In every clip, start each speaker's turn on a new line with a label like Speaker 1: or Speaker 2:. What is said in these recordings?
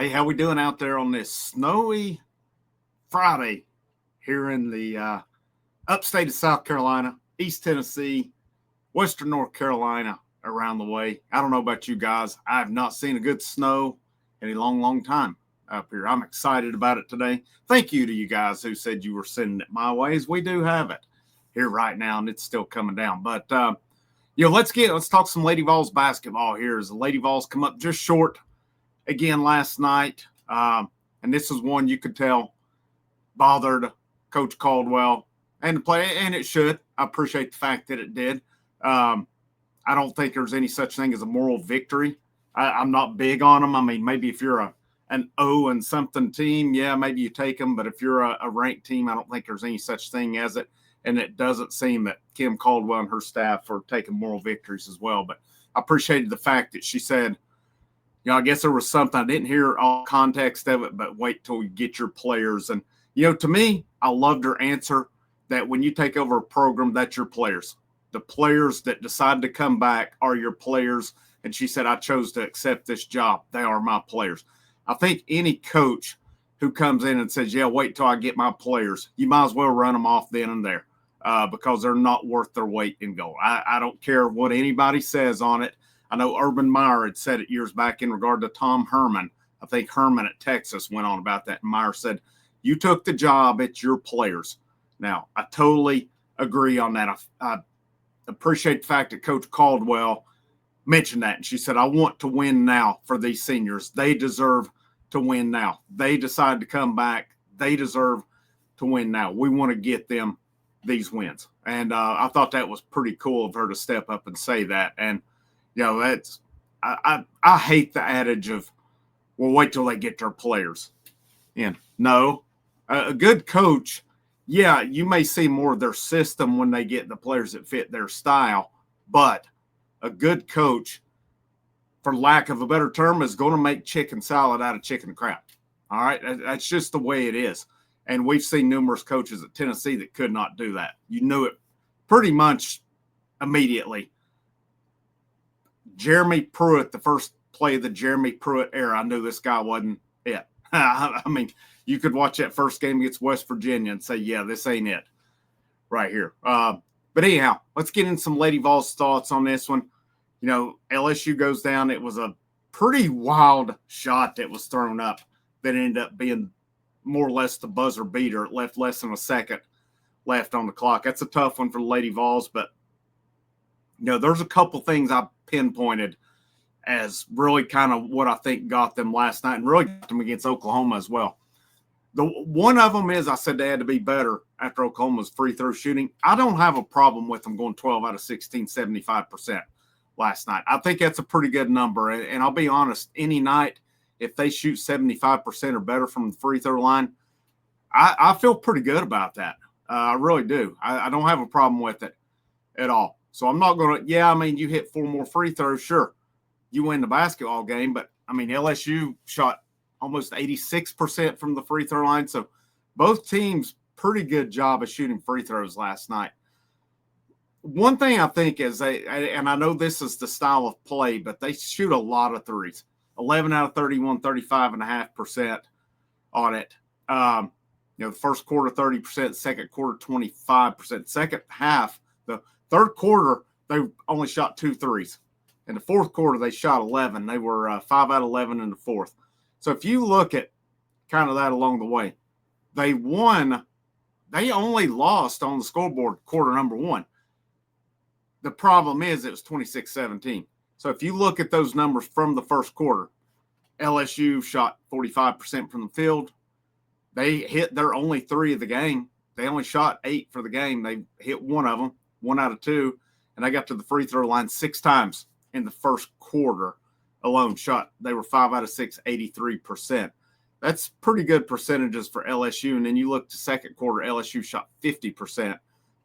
Speaker 1: Hey, how we doing out there on this snowy Friday here in the upstate of South Carolina, East Tennessee, Western North Carolina, around the way. I don't know about you guys. I have not seen a good snow in a long, long time up here. I'm excited about it today. Thank you to you guys who said you were sending it my ways. We do have it here right now, and it's still coming down. But let's talk some Lady Vols basketball here. As the Lady Vols come up just short again last night, and this is one you could tell bothered Coach Caldwell and the play, and it should. I appreciate the fact that it did. I don't think there's any such thing as a moral victory. I'm not big on them. I mean, maybe if you're an 0 and something team, yeah, maybe you take them. But if you're a ranked team, I don't think there's any such thing as it. And it doesn't seem that Kim Caldwell and her staff are taking moral victories as well. But I appreciated the fact that she said, I guess there was something. I didn't hear all context of it, but wait till you get your players. And, to me, I loved her answer that when you take over a program, that's your players. The players that decide to come back are your players. And she said, I chose to accept this job. They are my players. I think any coach who comes in and says, wait till I get my players, you might as well run them off then and there because they're not worth their weight in gold. I don't care what anybody says on it. I know Urban Meyer had said it years back in regard to Tom Herman. I think Herman at Texas went on about that. And Meyer said, you took the job, it's your players. Now, I totally agree on that. I appreciate the fact that Coach Caldwell mentioned that. And she said, I want to win now for these seniors. They deserve to win now. They decide to come back. They deserve to win now. We want to get them these wins. And I thought that was pretty cool of her to step up and say that. And, that's I hate the adage of, well, wait till they get their players in. No, a good coach, you may see more of their system when they get the players that fit their style, but a good coach, for lack of a better term, is going to make chicken salad out of chicken crap. All right, that's just the way it is. And we've seen numerous coaches at Tennessee that could not do that. You knew it pretty much immediately. Jeremy Pruitt, the first play of the Jeremy Pruitt era, I knew this guy wasn't it. I mean, you could watch that first game against West Virginia and say, this ain't it right here. But anyhow, let's get in some Lady Vols thoughts on this one. LSU goes down. It was a pretty wild shot that was thrown up that ended up being more or less the buzzer beater. It left less than a second left on the clock. That's a tough one for the Lady Vols, but there's a couple things I pinpointed as really kind of what I think got them last night and really got them against Oklahoma as well. The one of them is I said they had to be better after Oklahoma's free throw shooting. I don't have a problem with them going 12 out of 16, 75% last night. I think that's a pretty good number. And I'll be honest, any night, if they shoot 75% or better from the free throw line, I feel pretty good about that. I really do. I don't have a problem with it at all. So I'm not going to, you hit 4 more free throws, sure. You win the basketball game, but, LSU shot almost 86% from the free throw line. So both teams, pretty good job of shooting free throws last night. One thing I think is and I know this is the style of play, but they shoot a lot of threes. 11 out of 31, 35.5% on it. The first quarter, 30%, second quarter, 25%. Second half, the third quarter, they only shot 2 threes. In the fourth quarter, they shot 11. They were 5 out of 11 in the fourth. So if you look at kind of that along the way, they won. They only lost on the scoreboard quarter number 1. The problem is it was 26-17. So if you look at those numbers from the first quarter, LSU shot 45% from the field. They hit their only 3 of the game. They only shot 8 for the game. They hit 1 of them, 1 out of 2, and they got to the free throw line 6 times in the first quarter alone. They were 5 out of 6, 83%. That's pretty good percentages for LSU. And then you look to second quarter, LSU shot 50%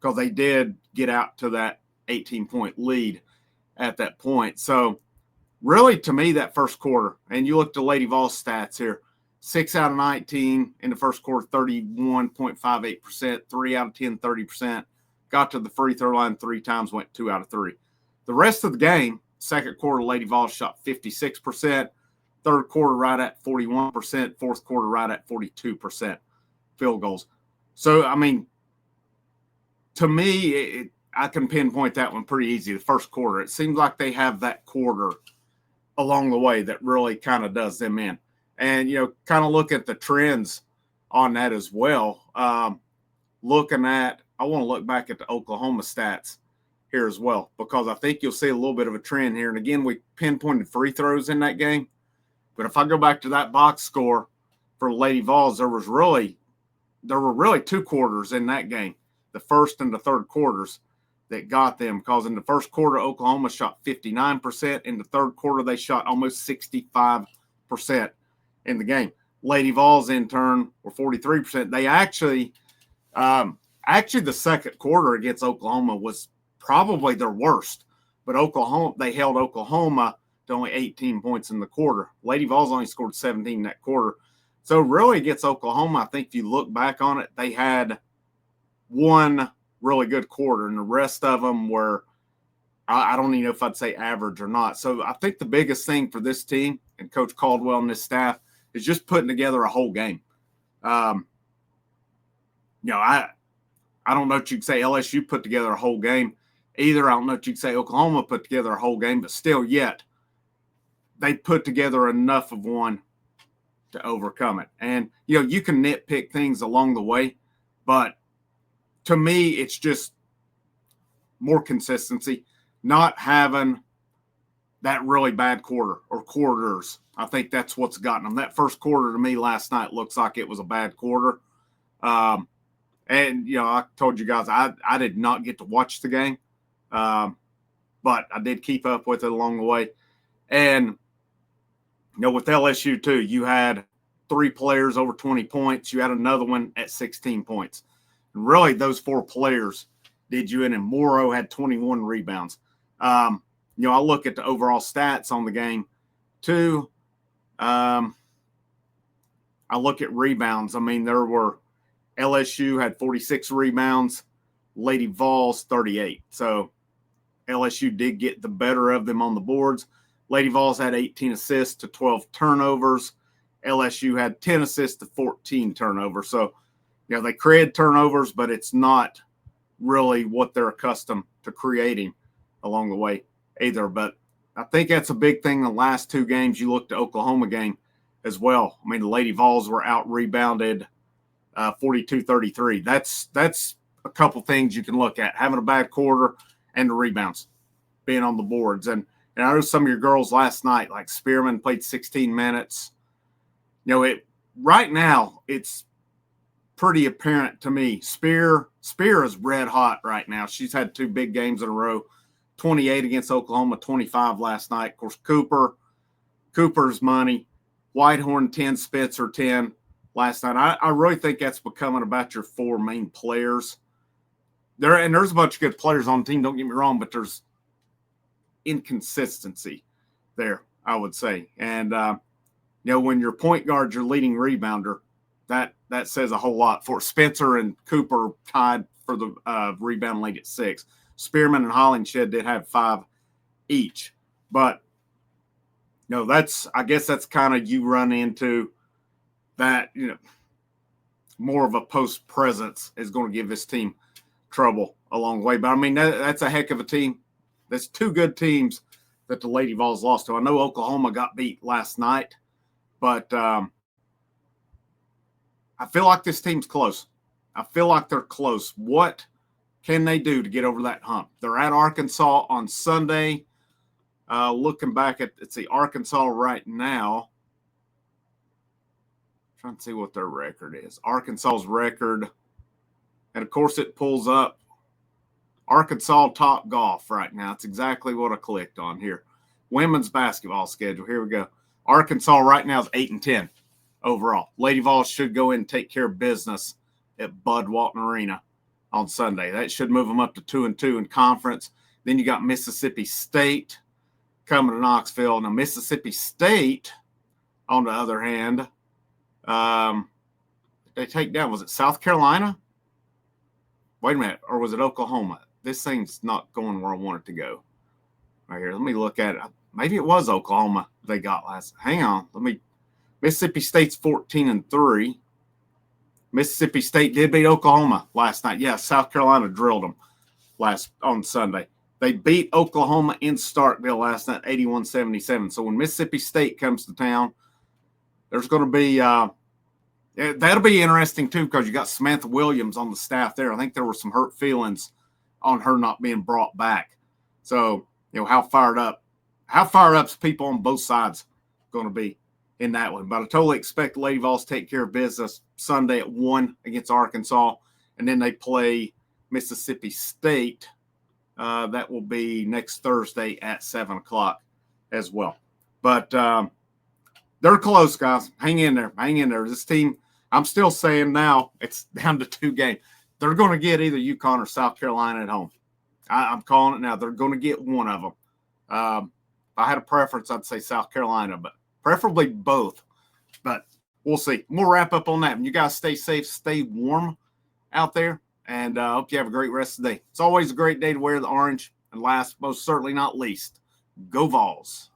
Speaker 1: because they did get out to that 18-point lead at that point. So really, to me, that first quarter, and you look to Lady Vols stats here, 6 out of 19 in the first quarter, 31.58%, 3 out of 10, 30%. Got to the free throw line 3 times, went 2 out of 3. The rest of the game, second quarter, Lady Vols shot 56%. third quarter right at 41%, fourth quarter right at 42% field goals. So, I mean, to me, I can pinpoint that one pretty easy. The first quarter, it seems like they have that quarter along the way that really kind of does them in. And, kind of look at the trends on that as well. I want to look back at the Oklahoma stats here as well, because I think you'll see a little bit of a trend here. And again, we pinpointed free throws in that game. But if I go back to that box score for Lady Vols, there were really two quarters in that game, the first and the third quarters, that got them, because in the first quarter, Oklahoma shot 59%. In the third quarter, they shot almost 65% in the game. Lady Vols, in turn, were 43%. They actually, the second quarter against Oklahoma was probably their worst. But they held Oklahoma to only 18 points in the quarter. Lady Vols only scored 17 in that quarter. So really against Oklahoma, I think if you look back on it, they had one really good quarter, and the rest of them were, I don't even know if I'd say average or not. So I think the biggest thing for this team and Coach Caldwell and his staff is just putting together a whole game. I don't know if you could say LSU put together a whole game either. I don't know if you could say Oklahoma put together a whole game, but still yet they put together enough of one to overcome it. And, you can nitpick things along the way, but to me, it's just more consistency, not having that really bad quarter or quarters. I think that's what's gotten them. That first quarter to me last night looks like it was a bad quarter. And, I told you guys I did not get to watch the game, but I did keep up with it along the way. And, with LSU too, you had 3 players over 20 points. You had another one at 16 points. And really, those 4 players did you in, and Morrow had 21 rebounds. I look at the overall stats on the game too. I look at rebounds. I mean, LSU had 46 rebounds, Lady Vols 38. So LSU did get the better of them on the boards. Lady Vols had 18 assists to 12 turnovers. LSU had 10 assists to 14 turnovers. So, they created turnovers, but it's not really what they're accustomed to creating along the way either. But I think that's a big thing in the last 2 games. You look at the Oklahoma game as well. I mean, the Lady Vols were out-rebounded 42-33. That's a couple things you can look at, having a bad quarter and the rebounds, being on the boards. And I know some of your girls last night, like Spearman, played 16 minutes. Right now, it's pretty apparent to me. Spear is red hot right now. She's had 2 big games in a row, 28 against Oklahoma, 25 last night. Of course, Cooper's money, Whitehorn 10, Spencer 10 last night. I really think that's becoming about your 4 main players. There's a bunch of good players on the team, don't get me wrong, but there's inconsistency there, I would say. And, when your point guard's your leading rebounder, that says a whole lot. For Spencer and Cooper tied for the rebound lead at 6. Spearman and Hollingshed did have 5 each. But, I guess that's kind of, you run into that, more of a post presence is going to give this team trouble along the way. But, I mean, that's a heck of a team. That's 2 good teams that the Lady Vols lost to. I know Oklahoma got beat last night, but I feel like this team's close. I feel like they're close. What can they do to get over that hump? They're at Arkansas on Sunday. Looking back at Arkansas right now. Trying to see what their record is. Arkansas's record. And, of course, it pulls up Arkansas Top Golf right now. It's exactly what I clicked on here. Women's basketball schedule. Here we go. Arkansas right now is 8-10 overall. Lady Vols should go in and take care of business at Bud Walton Arena on Sunday. That should move them up to 2-2 in conference. Then you got Mississippi State coming to Knoxville. Now, Mississippi State, on the other hand, they take down, was it South Carolina? Wait a minute. Or was it Oklahoma? This thing's not going where I want it to go. Right here. Let me look at it. Maybe it was Oklahoma. they got last. Hang on, Mississippi State's 14-3. Mississippi State did beat Oklahoma last night. Yeah, South Carolina drilled them on Sunday. They beat Oklahoma in Starkville last night, 81-77. So when Mississippi State comes to town, there's going to be that'll be interesting too, because you got Samantha Williams on the staff there. I think there were some hurt feelings on her not being brought back. So how fired up's people on both sides going to be in that one. But I totally expect the Lady Vols to take care of business Sunday at 1 against Arkansas, and then they play Mississippi State. That will be next Thursday at 7 o'clock as well. But they're close, guys. Hang in there. This team, I'm still saying now, it's down to 2 games. They're going to get either UConn or South Carolina at home. I'm calling it now. They're going to get one of them. If I had a preference, I'd say South Carolina, but preferably both. But we'll see. We'll wrap up on that. And you guys stay safe, stay warm out there, and I hope you have a great rest of the day. It's always a great day to wear the orange. And last, most certainly not least, go Vols.